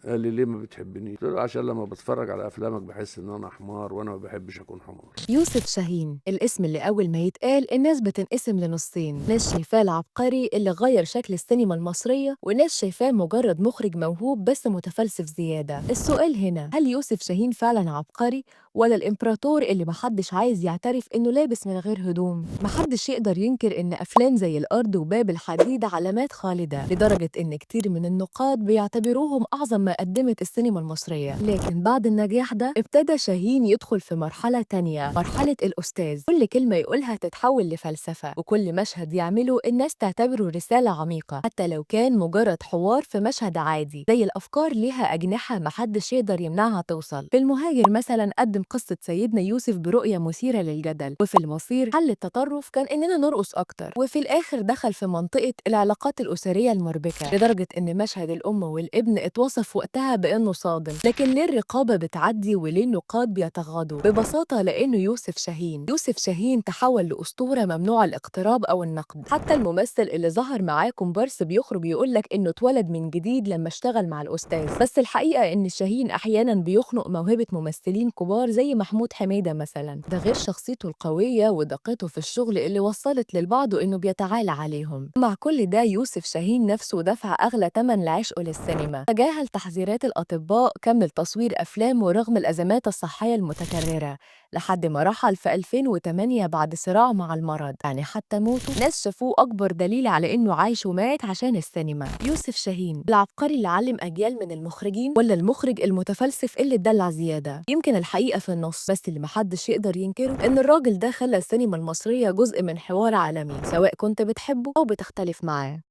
قال لي: "ليه ما بتحبنيش؟" قُلت له: "عشان لمّا باتفرّج على أفلامك باحس إن أنا حمار وأنا ما باحبش أكون حمار." يوسف شاهين، الاسم اللي أول ما يتقال الناس بتنقسم لنصين، ناس شايفاه العبقري اللي غير شكل السينما المصرية، وناس شايفاه مجرد مخرج موهوب بس متفلسف زيادة. السؤال هنا، هل يوسف شاهين فعلا عبقري ولا الإمبراطور اللي محدش عايز يعترف إنه لابس من غير هدوم؟ محدش يقدر ينكر إن أفلام زي الأرض وباب الحديد علامات خالدة، لدرجة إن كتير من النقاد بيعتبروهم أعظم ما قدمت السينما المصرية. لكن بعد النجاح ده ابتدى شاهين يدخل في مرحلة تانية، مرحلة الأستاذ. كل كلمة يقولها تتحول لفلسفة، وكل مشهد يعمله الناس تعتبره رسالة عميقة حتى لو كان مجرد حوار في مشهد عادي. زي الأفكار ليها أجنحة محدش يقدر يمنعها توصل. في المهاجر مثلا قدم قصة سيدنا يوسف برؤية مثيرة للجدل، وفي المصير حل التطرف كان إننا نرقص أكتر، وفي الآخر دخل في منطقة العلاقات الأسرية المربكة، لدرجة إن مشهد الأم والابن اتوصف وقتها بإنه صادم. لكن ليه الرقابة بتعدي وليه النقاد بيتغاضوا؟ ببساطة لأنه يوسف شاهين تحول لأسطورة ممنوع الاقتراب أو النقد. حتى الممثل اللي ظهر معاه كومبارس بيخرج يقولك إنه اتولد من جديد لما اشتغل مع الأستاذ. بس الحقيقة إن شاهين أحياناً بيخنق موهبة ممثلين كبار زي محمود حميدة مثلاً، ده غير شخصيته القوية ودقته في الشغل اللي وصلت للبعض إنه بيتعالى عليهم. مع كل ده يوسف شاهين نفسه دفع أغلى ثمن لعشقه للسينما، تجاهل تحذيرات الأطباء، كمل تصوير أفلامه رغم الأزمات الصحية المتكررة، لحد ما رحل في 2008 بعد صراع مع المرض. يعني حتى موته ناس شافوه أكبر دليل على إنه عايش ومات عشان السينما. يوسف شاهين العبقري اللي علم أجيال من المخرجين، ولا المخرج المتفلسف اللي اتدلع زيادة؟ يمكن الحقيقة في النص، بس اللي محدش يقدر ينكره إن الراجل ده خلى السينما المصرية جزء من حوار عالمي، سواء كنت بتحبه أو بتختلف معاه.